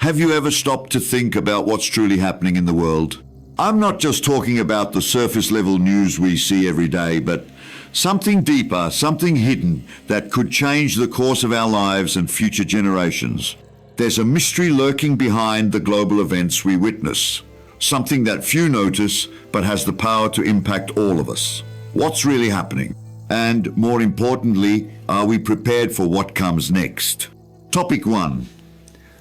Have you ever stopped to think about what's truly happening in the world? I'm not just talking about the surface level news we see every day, but something deeper, something hidden that could change the course of our lives and future generations. There's a mystery lurking behind the global events we witness, something that few notice but has the power to impact all of us. What's really happening? And more importantly, are we prepared for what comes next? Topic 1.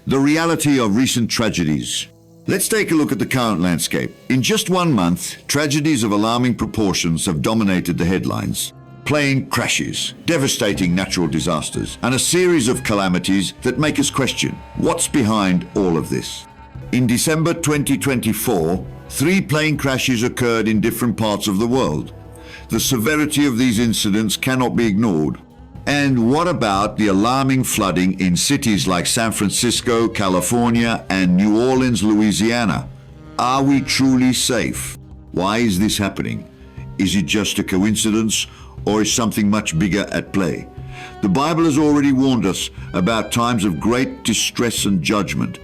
The reality of recent tragedies. Let's take a look at the current landscape. In just 1 month, tragedies of alarming proportions have dominated the headlines. Plane crashes, devastating natural disasters, and a series of calamities that make us question what's behind all of this. In December 2024, 3 plane crashes occurred in different parts of the world. The severity of these incidents cannot be ignored. And what about the alarming flooding in cities like San Francisco, California, and New Orleans, Louisiana? Are we truly safe? Why is this happening? Is it just a coincidence, or is something much bigger at play? The Bible has already warned us about times of great distress and judgment.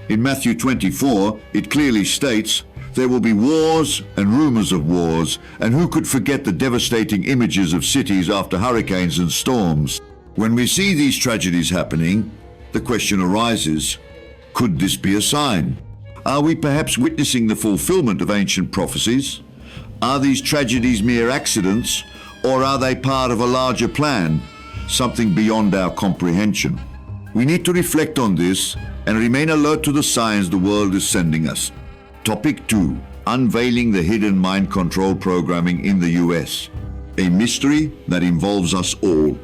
In Matthew 24, it clearly states, there will be wars and rumors of wars, and who could forget the devastating images of cities after hurricanes and storms? When we see these tragedies happening, the question arises, could this be a sign? Are we perhaps witnessing the fulfillment of ancient prophecies? Are these tragedies mere accidents, or are they part of a larger plan, something beyond our comprehension? We need to reflect on this and remain alert to the signs the world is sending us. Topic 2. Unveiling the hidden mind control programming in the US. A mystery that involves us all.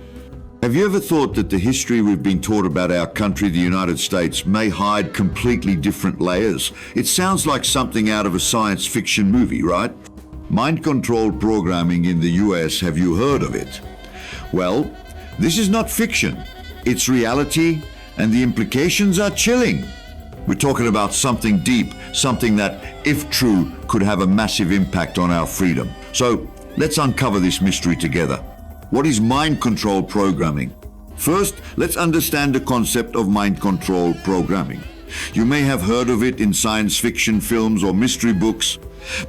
Have you ever thought that the history we've been taught about our country, the United States, may hide completely different layers? It sounds like something out of a science fiction movie, right? Mind control programming in the US, have you heard of it? Well, this is not fiction. It's reality, and the implications are chilling. We're talking about something deep, something that, if true, could have a massive impact on our freedom. So, let's uncover this mystery together. What is mind control programming? First, let's understand the concept of mind control programming. You may have heard of it in science fiction films or mystery books,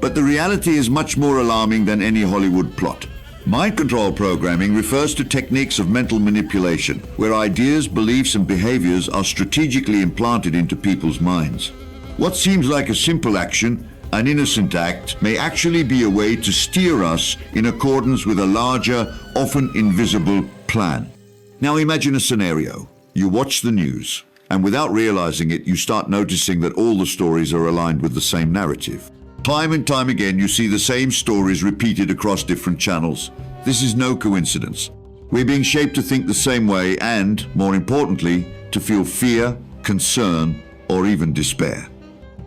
but the reality is much more alarming than any Hollywood plot. Mind control programming refers to techniques of mental manipulation, where ideas, beliefs, and behaviors are strategically implanted into people's minds. What seems like a simple action, an innocent act, may actually be a way to steer us in accordance with a larger, often invisible plan. Now imagine a scenario. You watch the news, and without realizing it, you start noticing that all the stories are aligned with the same narrative. Time and time again, you see the same stories repeated across different channels. This is no coincidence. We're being shaped to think the same way and, more importantly, to feel fear, concern, or even despair.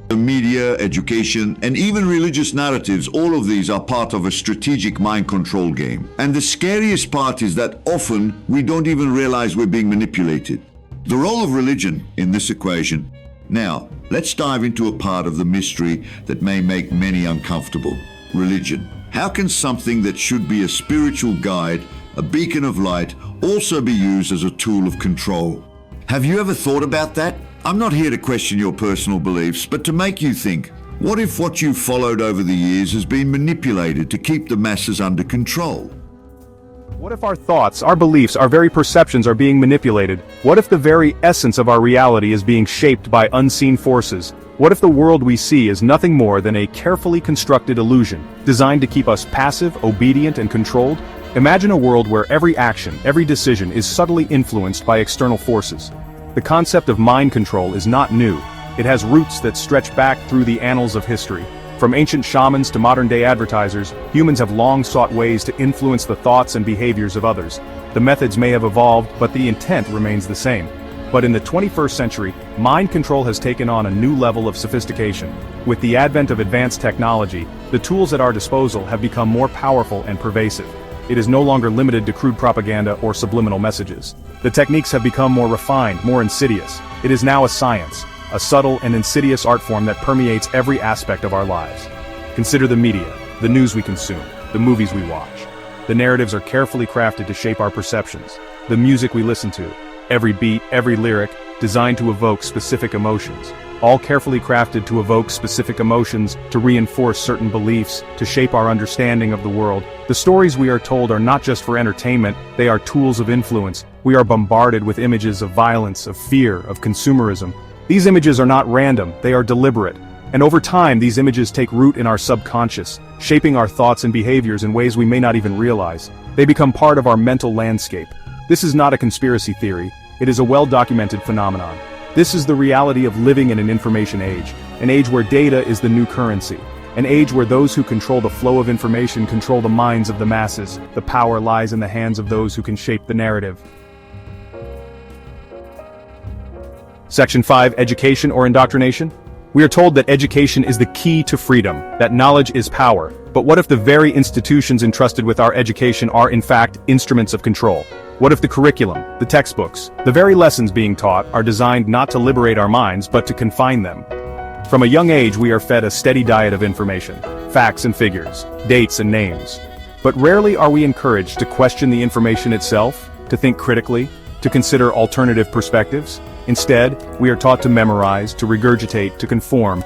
The media, education, and even religious narratives, all of these are part of a strategic mind control game. And the scariest part is that often we don't even realize we're being manipulated. The role of religion in this equation. Now, let's dive into a part of the mystery that may make many uncomfortable. Religion. How can something that should be a spiritual guide, a beacon of light, also be used as a tool of control? Have you ever thought about that? I'm not here to question your personal beliefs, but to make you think. What if what you've followed over the years has been manipulated to keep the masses under control? What if our thoughts, our beliefs, our very perceptions are being manipulated? What if the very essence of our reality is being shaped by unseen forces? What if the world we see is nothing more than a carefully constructed illusion, designed to keep us passive, obedient, and controlled? Imagine a world where every action, every decision is subtly influenced by external forces. The concept of mind control is not new. It has roots that stretch back through the annals of history. From ancient shamans to modern-day advertisers, humans have long sought ways to influence the thoughts and behaviors of others. The methods may have evolved, but the intent remains the same. But in the 21st century, mind control has taken on a new level of sophistication. With the advent of advanced technology, the tools at our disposal have become more powerful and pervasive. It is no longer limited to crude propaganda or subliminal messages. The techniques have become more refined, more insidious. It is now a science, a subtle and insidious art form that permeates every aspect of our lives. Consider the media, the news we consume, the movies we watch. The narratives are carefully crafted to shape our perceptions. The music we listen to, every beat, every lyric, designed to evoke specific emotions. All carefully crafted to evoke specific emotions, to reinforce certain beliefs, to shape our understanding of the world. The stories we are told are not just for entertainment, they are tools of influence. We are bombarded with images of violence, of fear, of consumerism. These images are not random, they are deliberate. And over time, these images take root in our subconscious, shaping our thoughts and behaviors in ways we may not even realize. They become part of our mental landscape. This is not a conspiracy theory, it is a well-documented phenomenon. This is the reality of living in an information age, an age where data is the new currency, an age where those who control the flow of information control the minds of the masses. The power lies in the hands of those who can shape the narrative. Section 5, Education or Indoctrination? We are told that education is the key to freedom, that knowledge is power. But what if the very institutions entrusted with our education are in fact instruments of control? What if the curriculum, the textbooks, the very lessons being taught are designed not to liberate our minds but to confine them? From a young age we are fed a steady diet of information, facts and figures, dates and names. But rarely are we encouraged to question the information itself, to think critically, to consider alternative perspectives. Instead, we are taught to memorize, to regurgitate, to conform.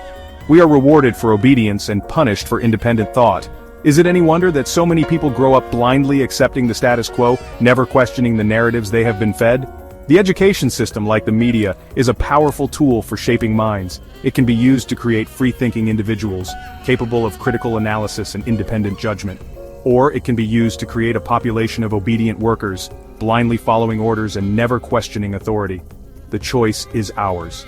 We are rewarded for obedience and punished for independent thought. Is it any wonder that so many people grow up blindly accepting the status quo, never questioning the narratives they have been fed? The education system, like the media, is a powerful tool for shaping minds. It can be used to create free-thinking individuals, capable of critical analysis and independent judgment. Or it can be used to create a population of obedient workers, blindly following orders and never questioning authority. The choice is ours.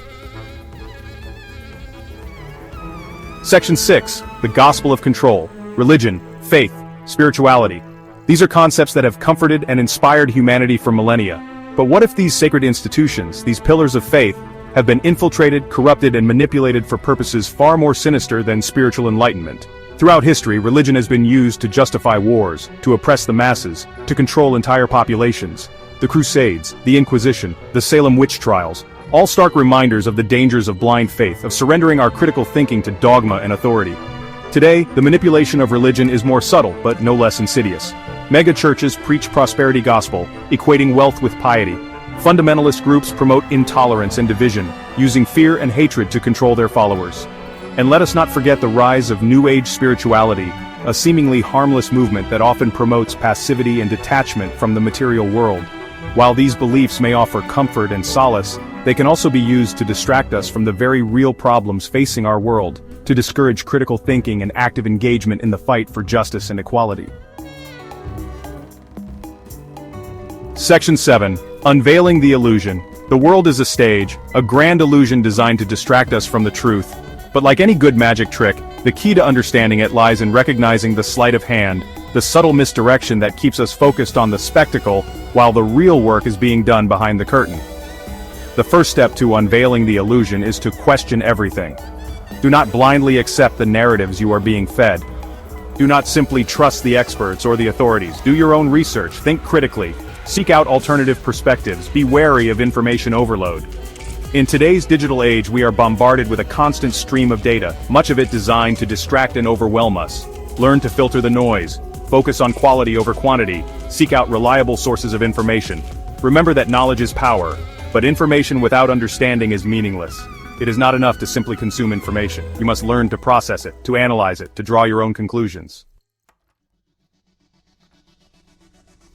Section 6, the Gospel of Control. Religion, faith, spirituality. These are concepts that have comforted and inspired humanity for millennia. But what if these sacred institutions, these pillars of faith, have been infiltrated, corrupted, and manipulated for purposes far more sinister than spiritual enlightenment? Throughout history, religion has been used to justify wars, to oppress the masses, to control entire populations. The Crusades, the Inquisition, the Salem witch trials, all stark reminders of the dangers of blind faith, of surrendering our critical thinking to dogma and authority. Today, the manipulation of religion is more subtle, but no less insidious. Mega-churches preach prosperity gospel, equating wealth with piety. Fundamentalist groups promote intolerance and division, using fear and hatred to control their followers. And let us not forget the rise of New Age spirituality, a seemingly harmless movement that often promotes passivity and detachment from the material world. While these beliefs may offer comfort and solace, they can also be used to distract us from the very real problems facing our world, to discourage critical thinking and active engagement in the fight for justice and equality. Section 7, Unveiling the Illusion. The world is a stage, a grand illusion designed to distract us from the truth. But like any good magic trick, the key to understanding it lies in recognizing the sleight of hand, the subtle misdirection that keeps us focused on the spectacle while the real work is being done behind the curtain. The first step to unveiling the illusion is to question everything. Do not blindly accept the narratives you are being fed. Do not simply trust the experts or the authorities. Do your own research, think critically, seek out alternative perspectives, be wary of information overload. In today's digital age, we are bombarded with a constant stream of data, much of it designed to distract and overwhelm us. Learn to filter the noise, focus on quality over quantity, seek out reliable sources of information. Remember that knowledge is power, but information without understanding is meaningless. It is not enough to simply consume information. You must learn to process it, to analyze it, to draw your own conclusions.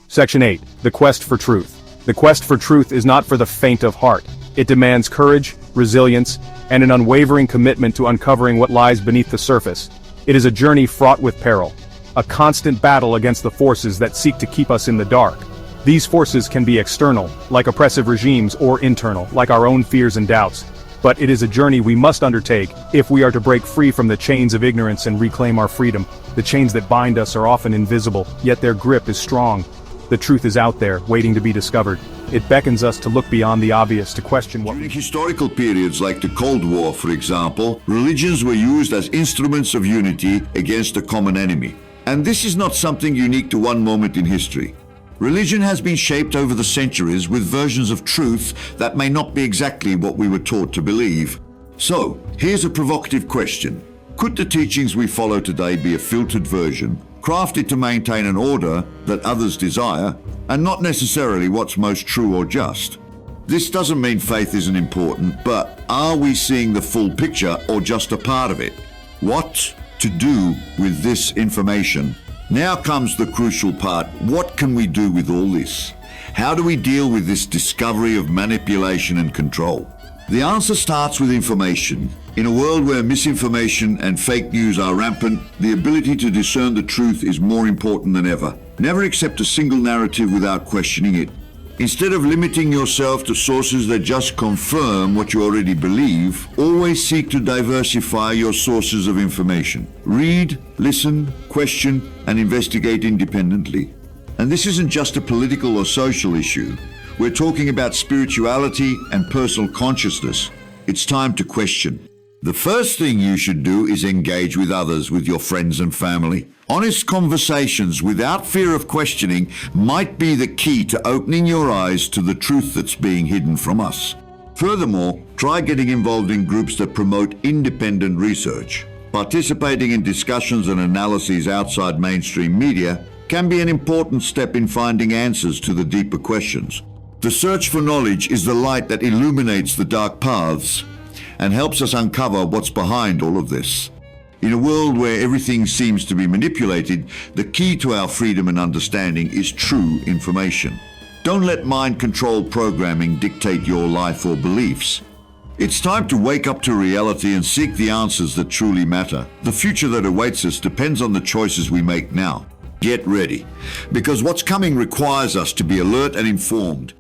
Section 8, the Quest for Truth. The quest for truth is not for the faint of heart. It demands courage, resilience, and an unwavering commitment to uncovering what lies beneath the surface. It is a journey fraught with peril, a constant battle against the forces that seek to keep us in the dark. These forces can be external, like oppressive regimes, or internal, like our own fears and doubts. But it is a journey we must undertake if we are to break free from the chains of ignorance and reclaim our freedom. The chains that bind us are often invisible, yet their grip is strong. The truth is out there, waiting to be discovered. It beckons us to look beyond the obvious, to question what... During historical periods like the Cold War, for example, religions were used as instruments of unity against a common enemy. And this is not something unique to one moment in history. Religion has been shaped over the centuries with versions of truth that may not be exactly what we were taught to believe. So, here's a provocative question. Could the teachings we follow today be a filtered version, crafted to maintain an order that others desire, and not necessarily what's most true or just? This doesn't mean faith isn't important, but are we seeing the full picture or just a part of it? What to do with this information? Now comes the crucial part. What can we do with all this? How do we deal with this discovery of manipulation and control? The answer starts with information. In a world where misinformation and fake news are rampant, the ability to discern the truth is more important than ever. Never accept a single narrative without questioning it. Instead of limiting yourself to sources that just confirm what you already believe, always seek to diversify your sources of information. Read, listen, question, and investigate independently. And this isn't just a political or social issue. We're talking about spirituality and personal consciousness. It's time to question. The first thing you should do is engage with others, with your friends and family. Honest conversations without fear of questioning might be the key to opening your eyes to the truth that's being hidden from us. Furthermore, try getting involved in groups that promote independent research. Participating in discussions and analyses outside mainstream media can be an important step in finding answers to the deeper questions. The search for knowledge is the light that illuminates the dark paths and helps us uncover what's behind all of this. In a world where everything seems to be manipulated, the key to our freedom and understanding is true information. Don't let mind-controlled programming dictate your life or beliefs. It's time to wake up to reality and seek the answers that truly matter. The future that awaits us depends on the choices we make now. Get ready, because what's coming requires us to be alert and informed.